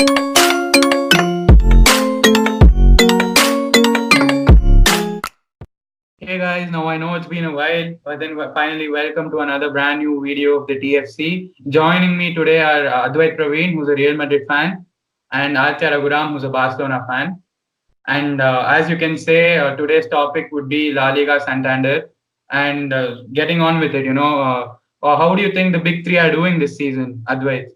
Hey guys, now I know it's been a while, but then finally welcome to another brand new video of the TFC. Joining me today are Advait Praveen, who's a Real Madrid fan, and Artya Raghuram, who's a Barcelona fan. And as you can say, today's topic would be La Liga Santander. And getting on with it, how do you think the big three are doing this season, Advait?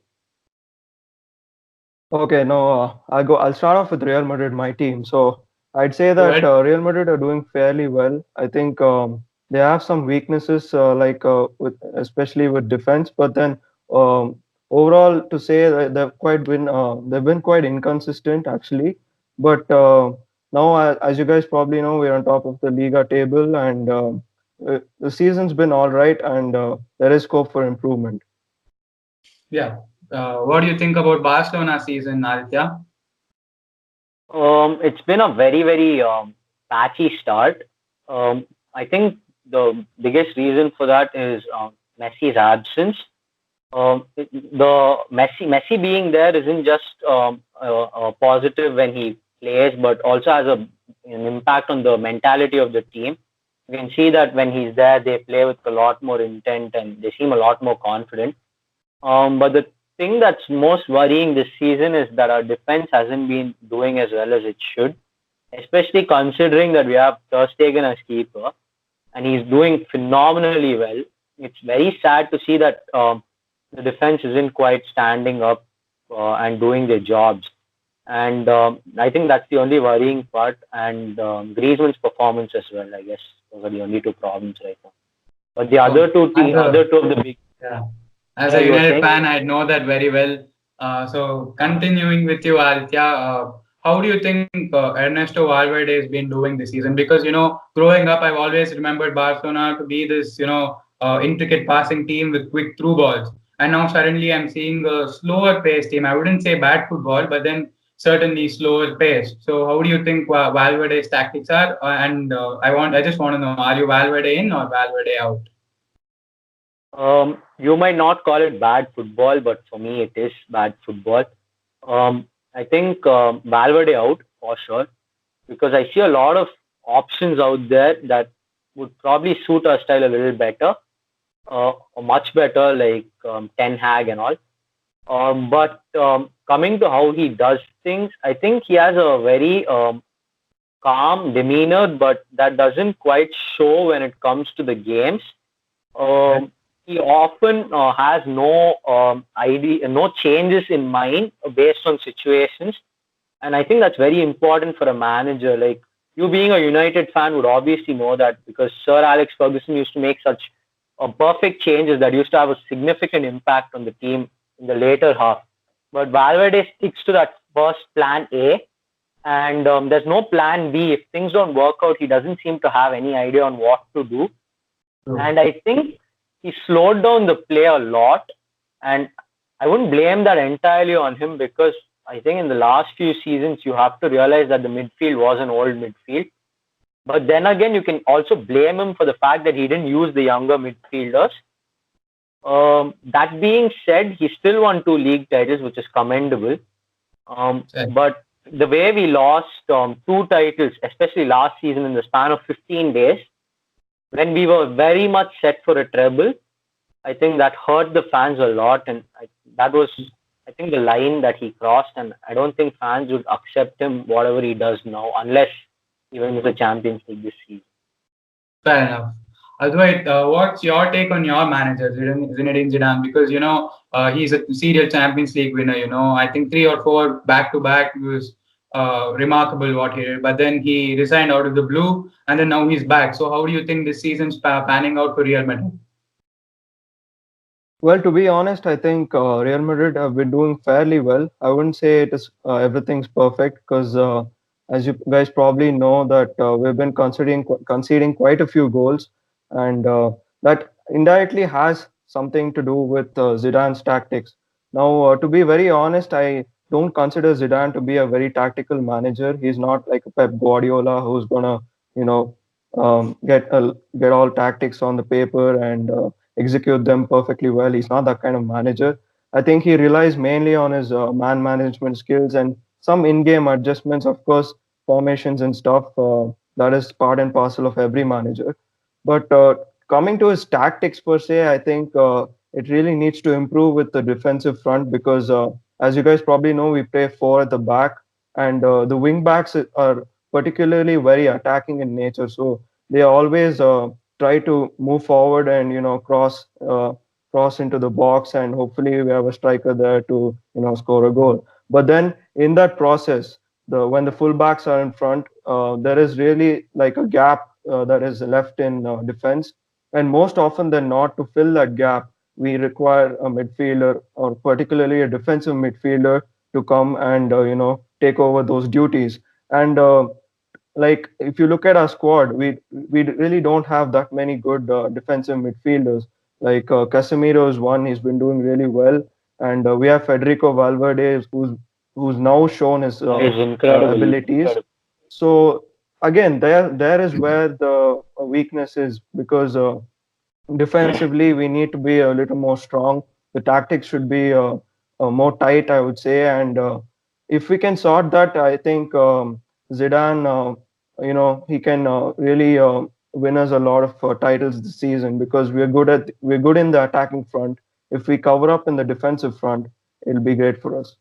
Okay, no, I'll start off with Real Madrid, my team. So I'd say Go that ahead. Real Madrid are doing fairly well. I think they have some weaknesses, with especially with defense, but then um, overall, to say that they've been quite inconsistent actually. But now, as you guys probably know, we're on top of the Liga table, and the season's been all right, and there is scope for improvement. Yeah. What do you think about Barcelona season, Aditya? It's been a very patchy start. I think the biggest reason for that is Messi's absence. The Messi being there isn't just a positive when he plays, but also has an impact on the mentality of the team. You can see that when he's there, they play with a lot more intent and they seem a lot more confident. But the thing that's most worrying this season is that our defense hasn't been doing as well as it should, especially considering that we have Ter Stegen as keeper and he's doing phenomenally well. It's very sad to see that the defense isn't quite standing up and doing their jobs. And I think that's the only worrying part. And Griezmann's performance as well, I guess, those are the only two problems right now. But the Oh, as a, other two of the big, yeah. As yeah, a you were United saying. fan, I know that very well. So continuing with you, Aditya, how do you think Ernesto Valverde has been doing this season? Because growing up, I've always remembered Barcelona to be this intricate passing team with quick through balls, and now suddenly I'm seeing a slower pace team. I wouldn't say bad football, but then certainly slower pace. So how do you think Valverde's tactics are? And I just want to know, are you Valverde in or Valverde out? You might not call it bad football, but for me, it is bad football. I think Valverde out for sure because I see a lot of options out there that would probably suit our style a little better, or much better, like Ten Hag and all. But coming to how he does things, I think he has a very calm demeanor, but that doesn't quite show when it comes to the games. Okay. He often has no idea, no changes in mind based on situations, and I think that's very important for a manager. Like you, being a United fan, would obviously know that because Sir Alex Ferguson used to make such perfect changes that used to have a significant impact on the team in the later half. But Valverde sticks to that first plan A, and there's no plan B. If things don't work out, he doesn't seem to have any idea on what to do. True. And I think he slowed down the play a lot. And I wouldn't blame that entirely on him because I think in the last few seasons, you have to realize that the midfield was an old midfield. But then again, you can also blame him for the fact that he didn't use the younger midfielders. That being said, he still won two league titles, which is commendable. Okay. But the way we lost two titles, especially last season in the span of 15 days, when we were very much set for a treble, I think that hurt the fans a lot, and that was, I think, the line that he crossed. And I don't think fans would accept him whatever he does now, unless he wins the Champions League this season. Fair enough. Advait, what's your take on your manager, Zinedine Zidane? Because he's a serial Champions League winner. I think three or four back to back was remarkable what he did. But then he resigned out of the blue, and then now he's back. So how do you think this season's panning out for Real Madrid? Well, to be honest, I think Real Madrid have been doing fairly well. I wouldn't say it is everything's perfect because, as you guys probably know, that we've been conceding quite a few goals, and that indirectly has something to do with Zidane's tactics. Now, to be very honest, I don't consider Zidane to be a very tactical manager. He's not like a Pep Guardiola who's gonna, you know, get all tactics on the paper and execute them perfectly well. He's not that kind of manager. I think he relies mainly on his man management skills and some in-game adjustments, of course, formations and stuff. That is part and parcel of every manager. But coming to his tactics per se, I think it really needs to improve with the defensive front because, as you guys probably know, we play four at the back, and the wing backs are particularly very attacking in nature. So they always try to move forward and cross into the box, and hopefully we have a striker there to score a goal. But then in that process, when the fullbacks are in front, there is really like a gap that is left in defense, and most often than not, to fill that gap, we require a midfielder or particularly a defensive midfielder to come and take over those duties. And like if you look at our squad, we really don't have that many good defensive midfielders. Like Casemiro is one; he's been doing really well, and we have Federico Valverde, who's now shown his Is incredible. abilities. So again, there is where the weakness is because defensively we need to be a little more strong. The tactics should be more tight, I would say, and if we can sort that, I think Zidane, he can really win us a lot of titles this season because we're good in the attacking front. If we cover up in the defensive front, it'll be great for us.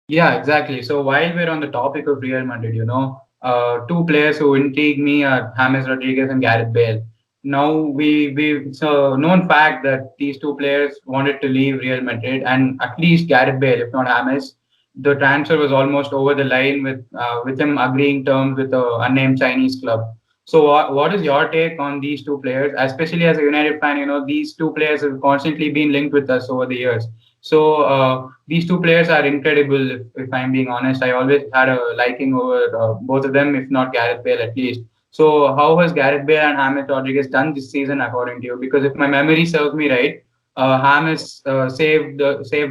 Yeah, exactly. So while we're on the topic of Real Madrid, two players who intrigue me are James Rodriguez and Gareth Bale. Now it's a known fact that these two players wanted to leave Real Madrid, and at least Gareth Bale, if not James, the transfer was almost over the line with him agreeing terms with a unnamed Chinese club. So what is your take on these two players, especially as a United fan? These two players have constantly been linked with us over the years. So these two players are incredible. If I'm being honest, I always had a liking over both of them, if not Gareth Bale at least. So how has Gareth Bale and James Rodriguez done this season according to you? Because if my memory serves me right, James saved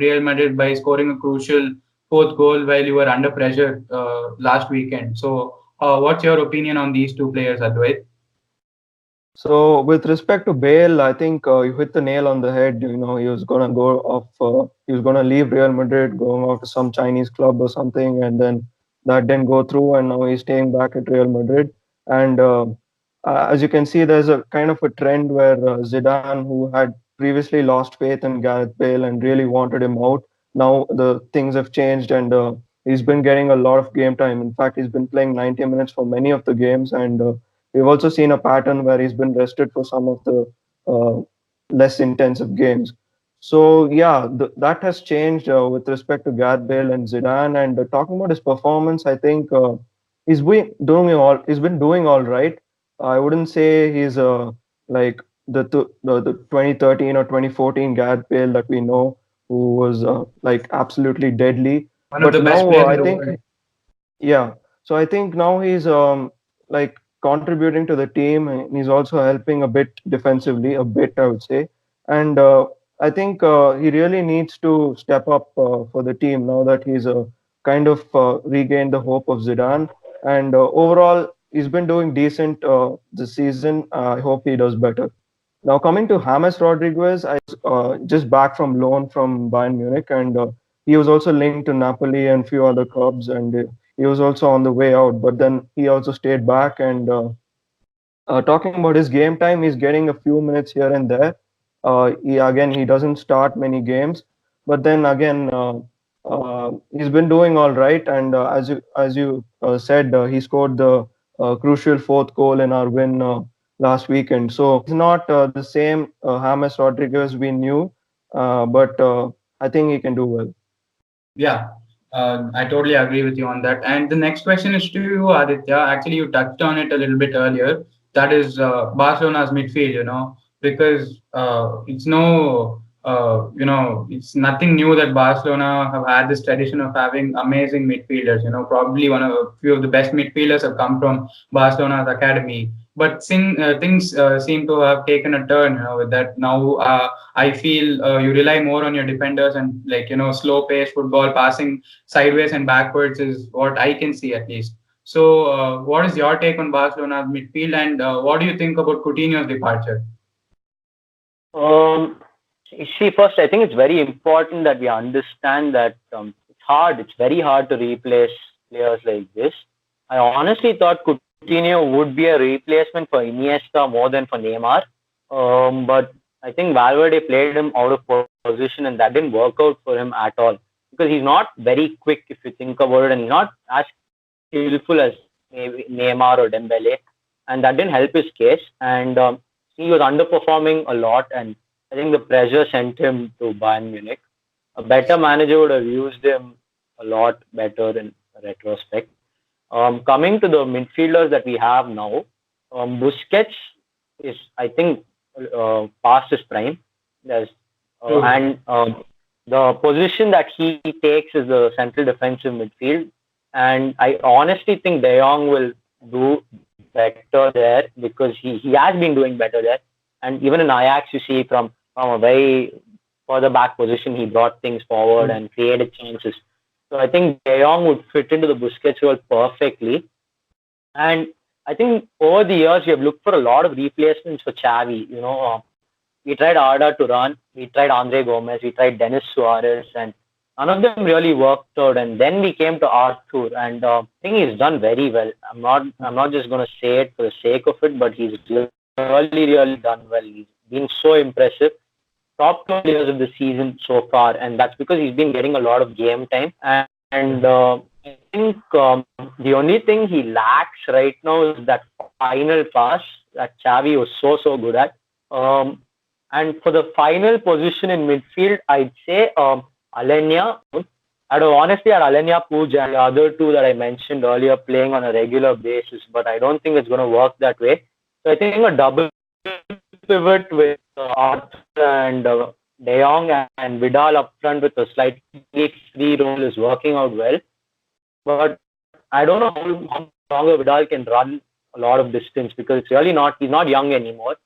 Real Madrid by scoring a crucial fourth goal while you were under pressure last weekend. So what's your opinion on these two players, Advait? So with respect to Bale, I think you hit the nail on the head. He was gonna go off. He was gonna leave Real Madrid, going off to some Chinese club or something, and then that didn't go through, and now he's staying back at Real Madrid. And as you can see, there's a kind of a trend where Zidane, who had previously lost faith in Gareth Bale and really wanted him out, now the things have changed, and he's been getting a lot of game time. In fact, he's been playing 90 minutes for many of the games, and we've also seen a pattern where he's been rested for some of the uh, less intensive games. So yeah, that has changed with respect to Gareth Bale and Zidane. And talking about his performance, I think he's been doing all right. I wouldn't say he's like the 2013 or 2014 Gareth Bale that we know, who was like absolutely deadly. One of But the best now players in I the think world. yeah. So I think now he's like contributing to the team, and he's also helping a bit defensively, a bit I would say. And I think he really needs to step up for the team now that he's kind of regained the hope of Zidane. And overall, he's been doing decent this season. I hope he does better. Now coming to James Rodriguez, I just back from loan from Bayern Munich, and he was also linked to Napoli and few other clubs, and he was also on the way out. But then he also stayed back, and talking about his game time, he's getting a few minutes here and there. He doesn't start many games, but then again, he's been doing all right. And as you said, he scored the crucial fourth goal in our win last weekend. So he's not the same James Rodriguez we knew, but I think he can do well. Yeah, I totally agree with you on that. And the next question is to you, Aditya. Actually, you touched on it a little bit earlier. That is Barcelona's midfield, because it's nothing new that Barcelona have had this tradition of having amazing midfielders. Probably one of a few of the best midfielders have come from Barcelona's academy. But things seem to have taken a turn, with that now. I feel you rely more on your defenders and slow pace football, passing sideways and backwards is what I can see at least. So, what is your take on Barcelona's midfield, and what do you think about Coutinho's departure? Um, See, first, I think it's very important that we understand that it's hard. It's very hard to replace players like this. I honestly thought Coutinho would be a replacement for Iniesta more than for Neymar. But I think Valverde played him out of position, and that didn't work out for him at all because he's not very quick if you think about it, and he's not as skillful as maybe Neymar or Dembele, and that didn't help his case. And he was underperforming a lot, and I think the pressure sent him to Bayern Munich. A better manager would have used him a lot better in retrospect. Coming to the midfielders that we have now, Busquets is, I think, past his prime. There's, True. and the position that he takes is the central defensive midfield. And I honestly think De Jong will do better there because he has been doing better there. And even in Ajax, you see from a very further back position, he brought things forward True. and created chances. So I think De Jong would fit into the Busquets role perfectly. And I think over the years, we have looked for a lot of replacements for Xavi. We tried Arda to run, we tried Andre Gomez, we tried Denis Suarez, and none of them really worked out. And then we came to Arthur, and I think he's done very well. I'm not just going to say it for the sake of it, but he's really done well. He's been so impressive. Top two players of the season so far, and that's because he's been getting a lot of game time. And I think the only thing he lacks right now is that final pass that Xavi was so good at. Um, and for the final position in midfield, I'd say Alenia. I'd have honestly had Alenia Puj and the other two that I mentioned earlier playing on a regular basis, but I don't think it's going to work that way. So I think a double pivot with Arthur and De Jong and Vidal up front with a slightly free role is working out well. But I don't know how longer Vidal can run a lot of distance because it's really not, he's not young anymore.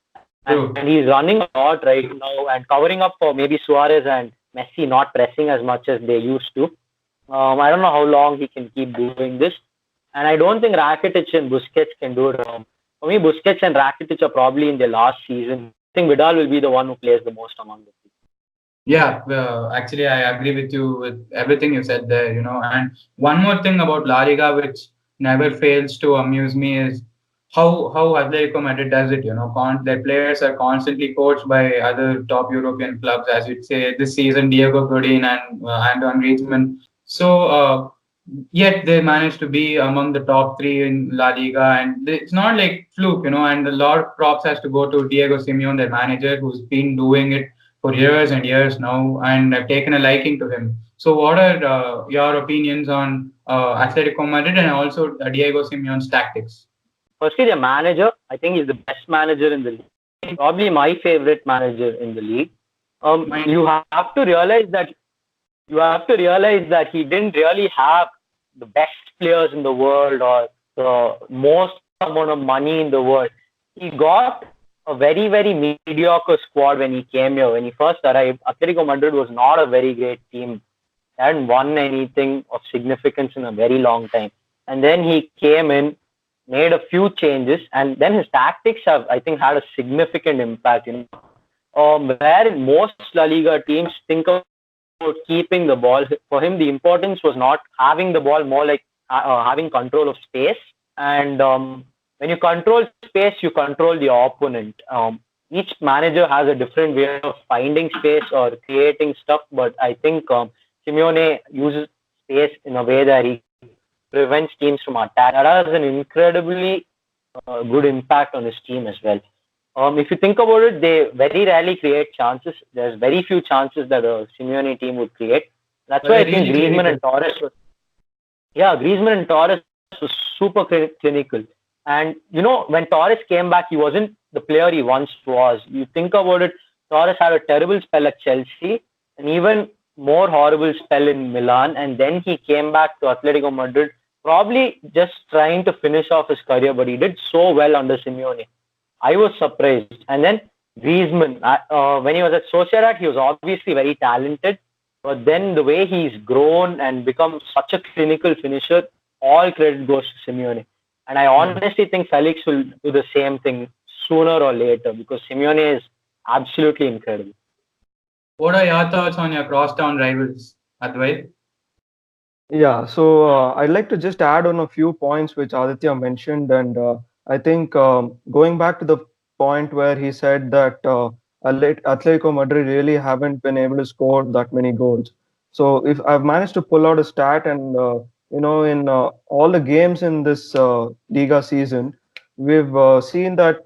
And True. he's running a lot right now and covering up for maybe Suarez and Messi not pressing as much as they used to. I don't know how long he can keep doing this. And I don't think Rakitic and Busquets can do it. For me, Busquets and Rakitic are probably in their last season. I think Vidal will be the one who plays the most among the two. Yeah, actually, I agree with you with everything you said there, And one more thing about La Liga, which never fails to amuse me, is how Atletico Madrid does it. Their players are constantly coached by other top European clubs, as you'd say this season, Diego Godin and Antoine Griezmann. So, yet they managed to be among the top three in La Liga, and it's not like fluke, And a lot of props has to go to Diego Simeone, their manager, who's been doing it for years and years now, and I've taken a liking to him. So, what are your opinions on Atletico Madrid and also Diego Simeone's tactics? Firstly, the manager, I think he's the best manager in the league. Probably my favorite manager in the league. Mine You too. have to realize that he didn't really have the best players in the world or the most amount of money in the world. He got a very mediocre squad when he came here. When he first arrived, Atletico Madrid was not a very great team. They hadn't won anything of significance in a very long time. And then he came in, made a few changes, and then his tactics have, I think, had a significant impact. Where most La Liga teams think about keeping the ball, for him the importance was not having the ball, more like having control of space. And when you control space, you control the opponent. Each manager has a different way of finding space or creating stuff, but I think Simeone uses space in a way that he prevents teams from attack. That has an incredibly good impact on his team as well. If you think about it, they very rarely create chances. There's very few chances that a Simeone team would create. That's But why they're I think really clinical. Griezmann and Torres was super clinical. And when Torres came back, he wasn't the player he once was. You think about it, Torres had a terrible spell at Chelsea, and even more horrible spell in Milan, and then he came back to Atletico Madrid, probably just trying to finish off his career, but he did so well under Simeone. I was surprised. And then Griezmann, when he was at Sociedad, he was obviously very talented. But then the way he's grown and become such a clinical finisher, all credit goes to Simeone. And I Yeah. honestly think Felix will do the same thing sooner or later because Simeone is absolutely incredible. What are your thoughts on your crosstown rivals, Advait? Yeah, so I'd like to just add on a few points which Aditya mentioned, and I think going back to the point where he said that Atletico Madrid really haven't been able to score that many goals. So if I've managed to pull out a stat, and in all the games in this Liga season, we've seen that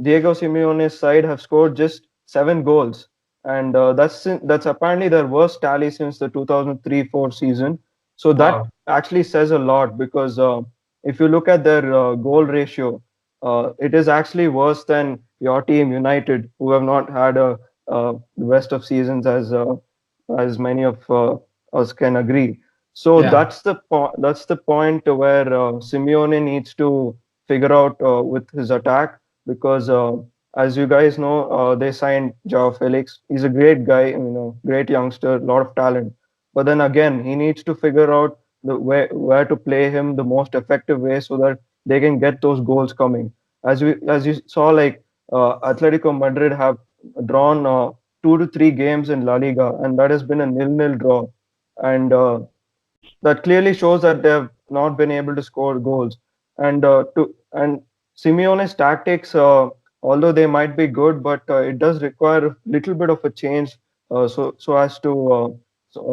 Diego Simeone's side have scored just 7 goals, and that's apparently their worst tally since the 2003-4 season. So that Wow. actually says a lot because if you look at their goal ratio, it is actually worse than your team United, who have not had the best of seasons as many of us can agree. So Yeah. that's the point where Simeone needs to figure out with his attack because as you guys know, they signed Joao Felix. He's a great guy, great youngster, a lot of talent. But then again, he needs to figure out the where to play him the most effective way so that they can get those goals coming. As you saw, like Atletico Madrid have drawn 2 to 3 games in La Liga, and that has been a nil-nil draw, and that clearly shows that they have not been able to score goals. And Simeone's tactics, although they might be good, but it does require a little bit of a change, so as to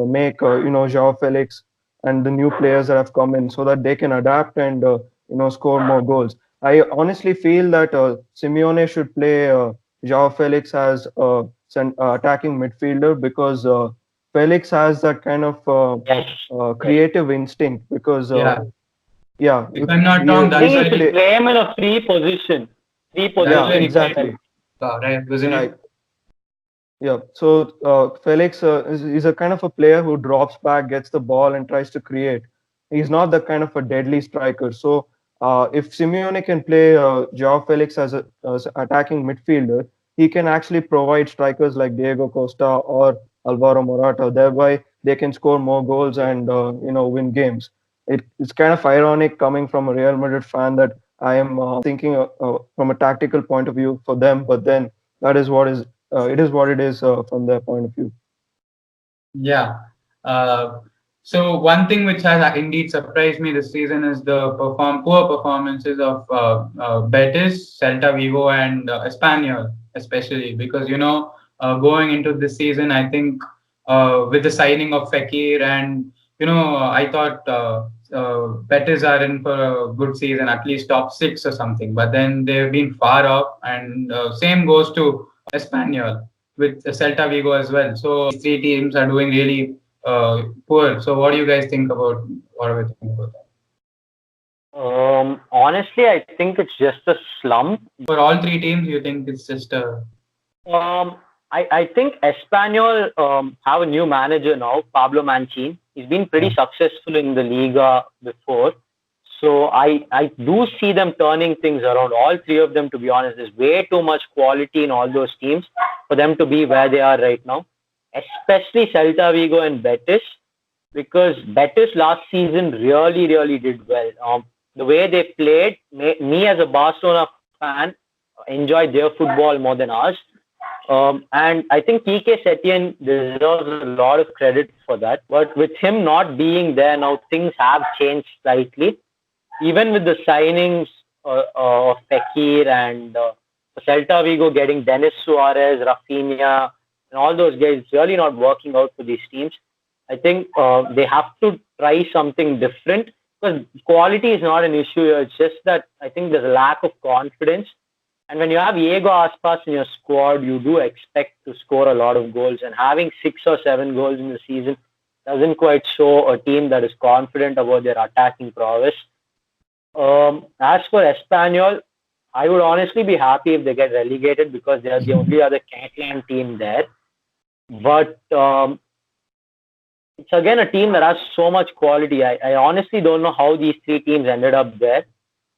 make Joao Felix and the new players that have come in, so that they can adapt and score more goals. I honestly feel that Simeone should play Joao Felix as attacking midfielder because Felix has that kind of Yes, yes. creative instinct because Yeah. yeah, If I'm not wrong, I he that's think can you where should play. play him in a free position. Free that's Yeah, where position he for played Felix. exactly. right, wasn't Yeah, it? yeah. So Felix is a kind of a player who drops back, gets the ball, and tries to create. He's not the kind of a deadly striker. So if Simeone can play Joao Felix as attacking midfielder, he can actually provide strikers like Diego Costa or Alvaro Morata. Thereby, they can score more goals and win games. It's kind of ironic coming from a Real Madrid fan that I am thinking from a tactical point of view for them, but then that is what is it is what it is from their point of view. Yeah. Uh, so one thing which has indeed surprised me this season is the poor performances of Betis, Celta Vigo, and Espanyol, especially because going into this season, I think with the signing of Fekir and I thought Betis are in for a good season, at least top six or something. But then they've been far off, and same goes to Espanyol with Celta Vigo as well. So these three teams are doing really poor. So what do you guys think about what do you think about that? Honestly, I think it's just a slump. For all three teams, you think it's just a Um, I think Espanyol have a new manager now, Pablo Manchin. He's been pretty yeah, successful in the Liga before. So I do see them turning things around. All three of them, to be honest, there's way too much quality in all those teams for them to be where they are right now. Especially Celta Vigo and Betis, because Betis last season really, really did well. The way they played, me as a Barcelona fan enjoyed their football more than ours. And I think Kike Setien deserves a lot of credit for that. But with him not being there now, things have changed slightly. Even with the signings of Fekir and Celta Vigo getting Denis Suarez, Rafinha, and all those guys, it's really not working out for these teams. I think they have to try something different because quality is not an issue here. It's just that I think there's a lack of confidence. And when you have Diego Aspas in your squad, you do expect to score a lot of goals. And having 6 or 7 goals in the season doesn't quite show a team that is confident about their attacking prowess. As for Espanyol, I would honestly be happy if they get relegated because they are the only other Catalan team there. But it's again a team that has so much quality. I honestly don't know how these three teams ended up there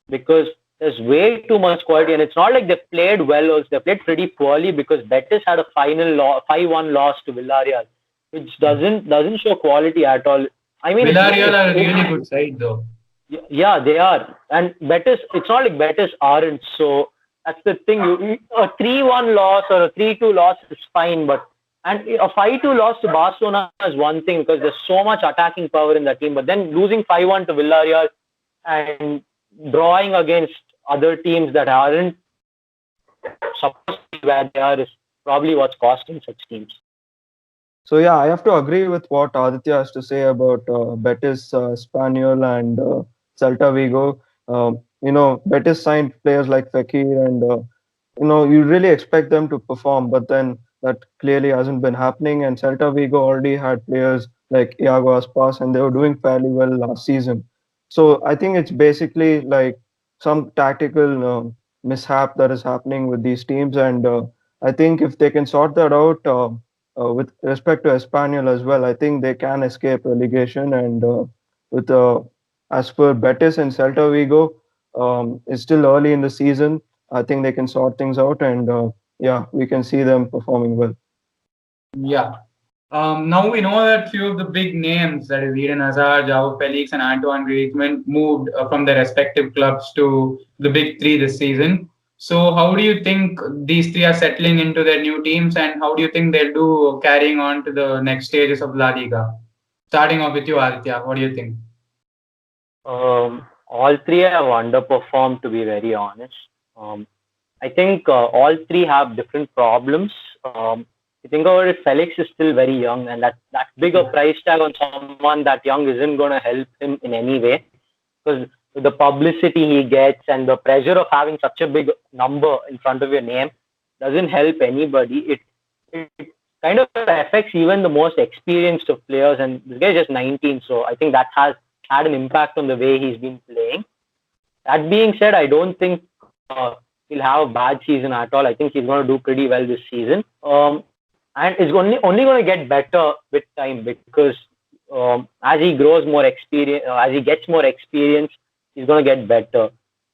because there's way too much quality, and it's not like they played well. Also, they played pretty poorly because Betis had a final 5-1 loss to Villarreal, which yeah. doesn't show quality at all. I mean, Villarreal are a really it's good side though. yeah, they are. And Betis, it's not like Betis aren't. So that's the thing. A 3-1 loss or a 3-2 loss is fine, but And a 5-2 loss to Barcelona is one thing because there's so much attacking power in that team. But then losing 5-1 to Villarreal and drawing against other teams that aren't supposed to be where they are is probably what's costing such teams. So yeah, I have to agree with what Aditya has to say about Betis, Espanyol, and Celta Vigo. Betis signed players like Fekir, and you really expect them to perform, but then that clearly hasn't been happening. And Celta Vigo already had players like Iago Aspas, and they were doing fairly well last season. So I think it's basically like some tactical mishap that is happening with these teams, and I think if they can sort that out. With respect to Espanyol as well, I think they can escape relegation. And with as per Betis and Celta Vigo, it's still early in the season. I think they can sort things out, and yeah, we can see them performing well. Yeah. Now we know that few of the big names, that is Eden Hazard, Joao Felix, and Antoine Griezmann, moved from their respective clubs to the big three this season. So, how do you think these three are settling into their new teams, and how do you think they'll do carrying on to the next stages of La Liga? Starting off with you, Aditya, what do you think? All three have underperformed, to be very honest. Um, I think all three have different problems. You think about it, Felix is still very young, and that big a price tag on someone that young isn't going to help him in any way because the publicity he gets and the pressure of having such a big number in front of your name doesn't help anybody. It kind of affects even the most experienced of players, and this guy is just 19, so I think that has had an impact on the way he's been playing. That being said, I don't think he'll have a bad season at all. I think he's going to do pretty well this season. And it's only going to get better with time because as he grows more experience, as he gets more experience, he's going to get better.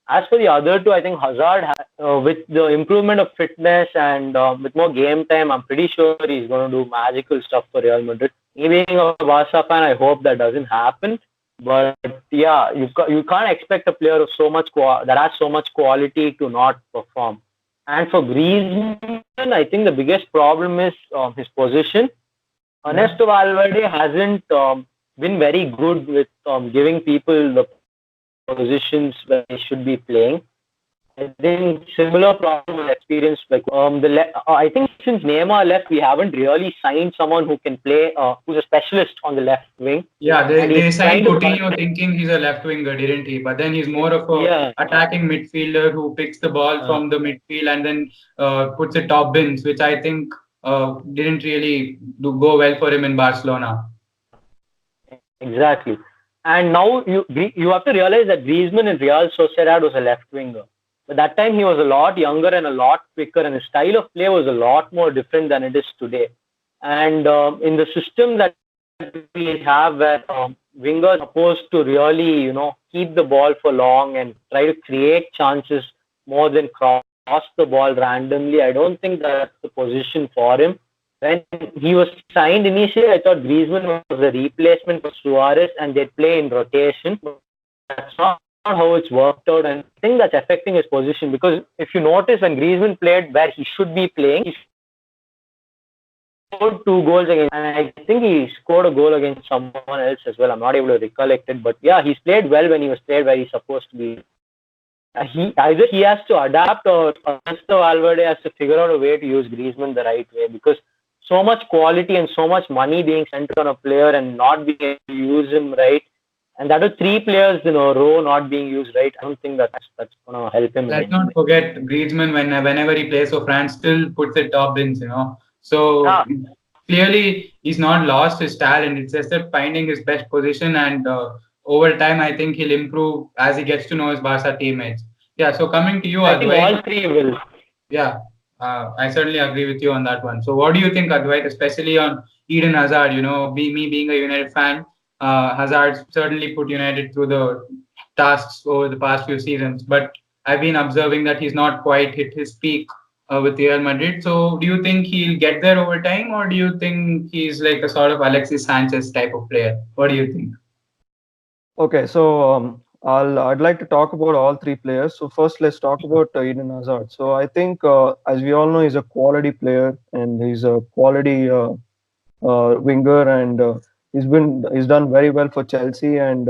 As for the other two, I think Hazard, with the improvement of fitness and with more game time, I'm pretty sure he's going to do magical stuff for Real Madrid. Me being a Barca fan, I hope that doesn't happen. But yeah, you can't expect a player of that has so much quality to not perform. And for Griezmann, I think the biggest problem is his position. Ernesto Valverde hasn't been very good with giving people the positions where they should be playing. I think similar problem was experienced I think since Neymar left, we haven't really signed someone who can play, who's a specialist on the left wing. Yeah, they signed Coutinho thinking he's a left winger, didn't he? But then he's more of a attacking midfielder who picks the ball from the midfield and then puts it top bins, which I think didn't really go well for him in Barcelona. Exactly. And now you have to realize that Griezmann in Real Sociedad was a left winger. But that time he was a lot younger and a lot quicker, and his style of play was a lot more different than it is today. And in the system that we have, where wingers are supposed to really, keep the ball for long and try to create chances more than cross the ball randomly, I don't think that's the position for him. When he was signed initially, I thought Griezmann was a replacement for Suarez and they'd play in rotation. But that's not how it's worked out, and I think that's affecting his position because if you notice when Griezmann played where he should be playing, he scored 2 goals against, and I think he scored a goal against someone else as well. I'm not able to recollect it, but yeah, he's played well when he was played where he's supposed to be. Either he has to adapt or Mr. Valverde has to figure out a way to use Griezmann the right way because so much quality and so much money being spent on a player and not being able to use him right. And that was 3 players in a row not being used right. I don't think that's going to help him. Let's not forget Griezmann whenever he plays for France still puts it top bins, So clearly he's not lost his talent. It's just that finding his best position and over time I think he'll improve as he gets to know his Barca teammates. Yeah. So coming to you, I think Advait. all three will. Yeah. I certainly agree with you on that one. So what do you think, Advait, especially on Eden Hazard? Me being a United fan. Hazard certainly put United through the tasks over the past few seasons, but I've been observing that he's not quite hit his peak with Real Madrid. So, do you think he'll get there over time, or do you think he's like a sort of Alexis Sanchez type of player? What do you think? Okay, so I'd like to talk about all three players. So first, let's talk about Eden Hazard. So I think, as we all know, he's a quality player and he's a quality winger, and he's done very well for Chelsea. And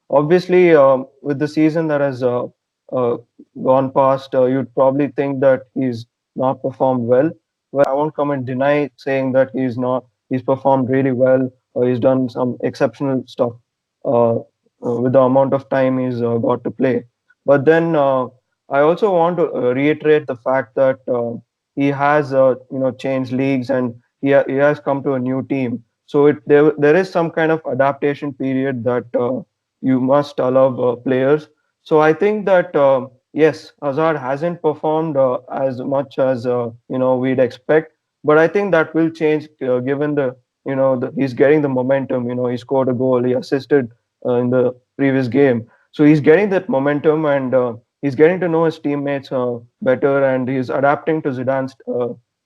obviously, with the season that has uh, gone past, you'd probably think that he's not performed well. Well, I won't come and deny saying that he's not. He's performed really well. He's done some exceptional stuff with the amount of time he's got to play. But then I also want to reiterate the fact that he has changed leagues, and he has come to a new team. So there is some kind of adaptation period that you must allow players. So I think that yes, Hazard hasn't performed as much as we'd expect, but I think that will change given he's getting the momentum. He scored a goal, he assisted in the previous game, so he's getting that momentum, and he's getting to know his teammates better, and he's adapting to Zidane's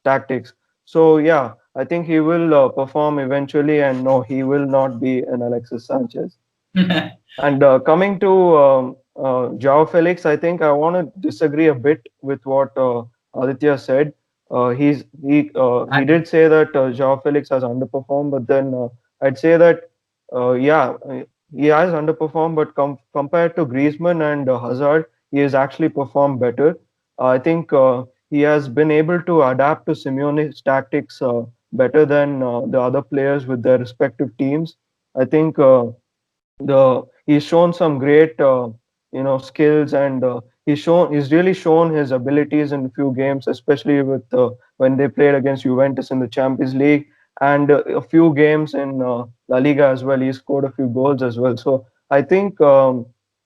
tactics. So yeah, I think he will perform eventually, and no, he will not be an Alexis Sanchez. And coming to Joao Felix, I think I want to disagree a bit with what Aditya said. He And did say that Joao Felix has underperformed, but then I'd say that yeah, he has underperformed, but compared to Griezmann and Hazard, he has actually performed better. I think he has been able to adapt to Simeone's tactics better than the other players with their respective teams. I think the he's shown some great skills, and he's really shown his abilities in a few games, especially with when they played against Juventus in the Champions League, and a few games in La Liga as well. He scored a few goals as well. So I think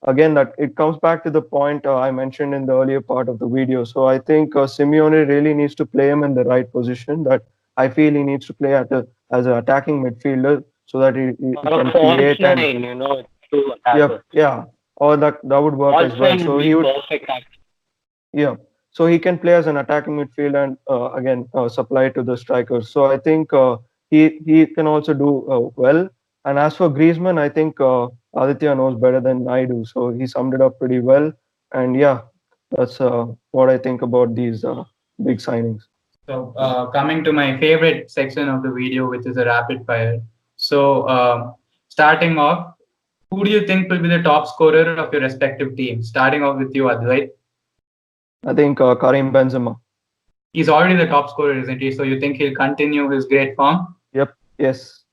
again that it comes back to the point I mentioned in the earlier part of the video. So I think Simeone really needs to play him in the right position. That I feel he needs to play as an attacking midfielder so that he Or a can false create. And nine, two yep, attackers. yeah, or that would work as False well. nine So would he be would, perfect. yeah, so he can play as an attacking midfield and again supply to the strikers. So I think he can also do well. And as for Griezmann, I think Aditya knows better than I do, so he summed it up pretty well. And yeah, that's what I think about these big signings. so, coming to my favorite section of the video, which is a rapid fire. So, starting off, who do you think will be the top scorer of your respective team? Starting off with you, Advait. I think Karim Benzema. He's already the top scorer, isn't he? So, you think he'll continue his great form? Yep, yes,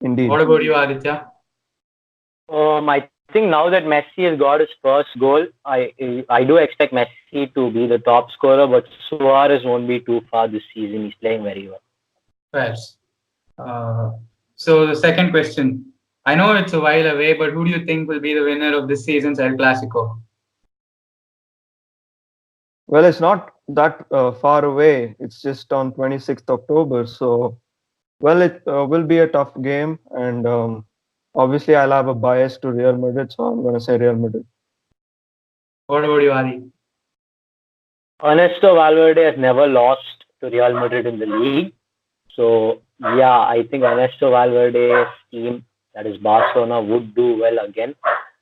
What indeed. about you, Aditya? I think now that Messi has got his first goal, I do expect Messi to be the top scorer, but Suarez won't be too far this season. He's playing very well. Well, uh, so the second question. I know it's a while away, but who do you think will be the winner of this season's El Clasico? Well, it's not that far away. It's just on 26th October. So, well, it will be a tough game. And obviously, I'll have a bias to Real Madrid. So, I'm going to say Real Madrid. What about you, Adi? Ernesto Valverde has never lost to Real Madrid in the league. So, yeah, I think Ernesto Valverde's team, that is Barcelona, would do well again.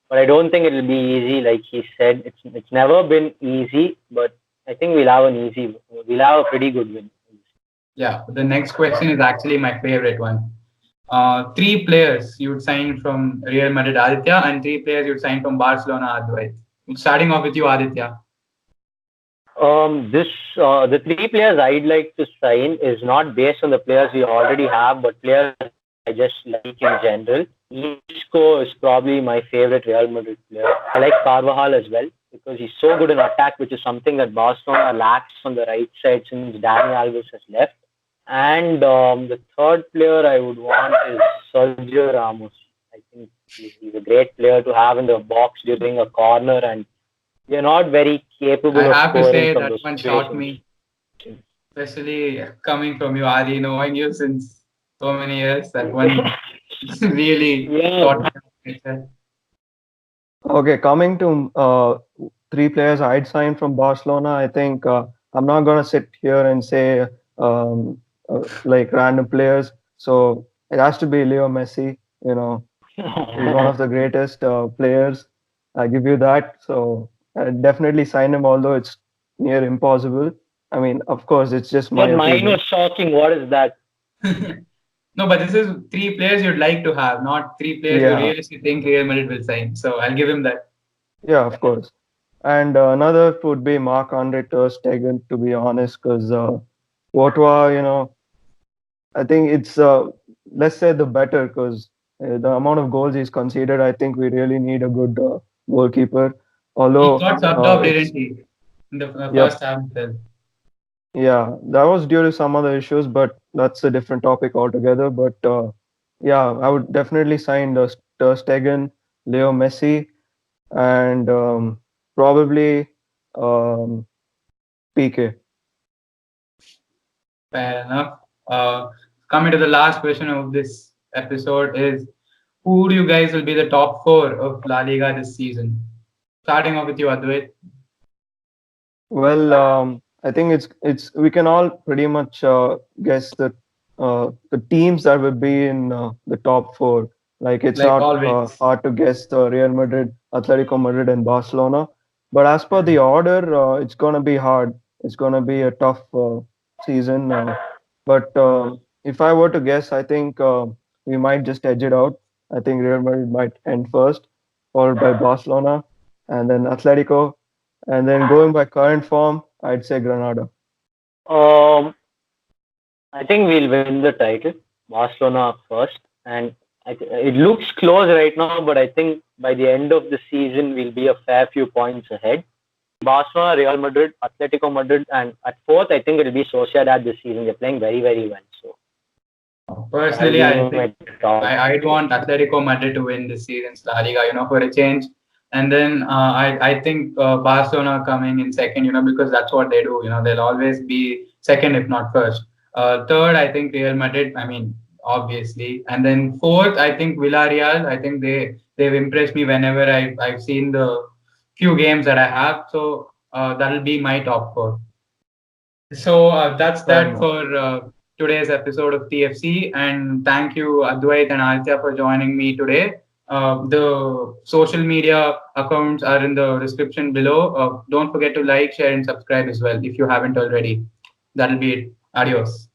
But I don't think it'll be easy. Like he said, it's never been easy, but I think we'll have a pretty good win. Yeah, the next question is actually my favorite one. Three players you'd sign from Real Madrid, Aditya, and three players you'd sign from Barcelona, Advait. Starting off with you, Aditya. This the three players I'd like to sign is not based on the players we already have, but players I just like in general. Isco is probably my favorite Real Madrid player. I like Carvajal as well because he's so good in attack, which is something that Barcelona lacks on the right side since Dani Alves has left. And the third player I would want is Sergio Ramos. I think he's a great player to have in the box during a corner, and they're not very I capable of have to scoring say from that those one shocked situations. me, especially coming from you, Adi, knowing you since so many years. That one really Yeah, caught my attention. Okay, coming to three players I'd sign from Barcelona, I think I'm not going to sit here and say like random players. So, it has to be Leo Messi. He's one of the greatest players. I give you that. So I definitely sign him, although it's near impossible. I mean, of course, it's just my Then mine opinion. was shocking. What is that? No, but this is three players you'd like to have, not three players you Yeah, realistically think Real Madrid will sign. So I'll give him that. yeah, of course. And another would be Marc-Andre Ter Stegen, to be honest, because Courtois, I think it's let's say the better because the amount of goals he's conceded, I think we really need a good goalkeeper. He Although got subbed off, it's didn't he? In the yep, first half itself. yeah, that was due to some other issues, but that's a different topic altogether. But yeah, I would definitely sign Ter Stegen, Leo Messi, and probably um, PK. Fair enough. Coming to the last question of this episode is who do you guys will be the top four of La Liga this season? Starting off with you, Advait. Well, I think it's we can all pretty much guess the teams that will be in the top four. Like it's Like not always. hard to guess Real Madrid, Atletico Madrid, and Barcelona. But as per the order, it's gonna be hard. It's gonna be a tough season. But if I were to guess, I think we might just edge it out. I think Real Madrid might end first, followed by Barcelona, and then Atletico, and then going by current form, I'd say Granada. Um, I think we'll win the title. Barcelona first, and it looks close right now, but I think by the end of the season we'll be a fair few points ahead. Barcelona, Real Madrid, Atletico Madrid, and at fourth, I think it'll be Sociedad this season. They're playing very, very well. So that'll Personally, be I my think top I'd four. want Atletico Madrid to win this season's La Liga, for a change. And then I think Barcelona coming in second, because that's what they do. They'll always be second if not first. Third, I think Real Madrid. I mean, obviously. And then fourth, I think Villarreal. I think they've impressed me whenever I've seen the few games that I have. So that'll be my top four. So that's Fair that enough. for today's episode of TFC. And thank you, Advait and Altya, for joining me today. The social media accounts are in the description below. Don't forget to like, share, and subscribe as well if you haven't already. That'll be it. Adios.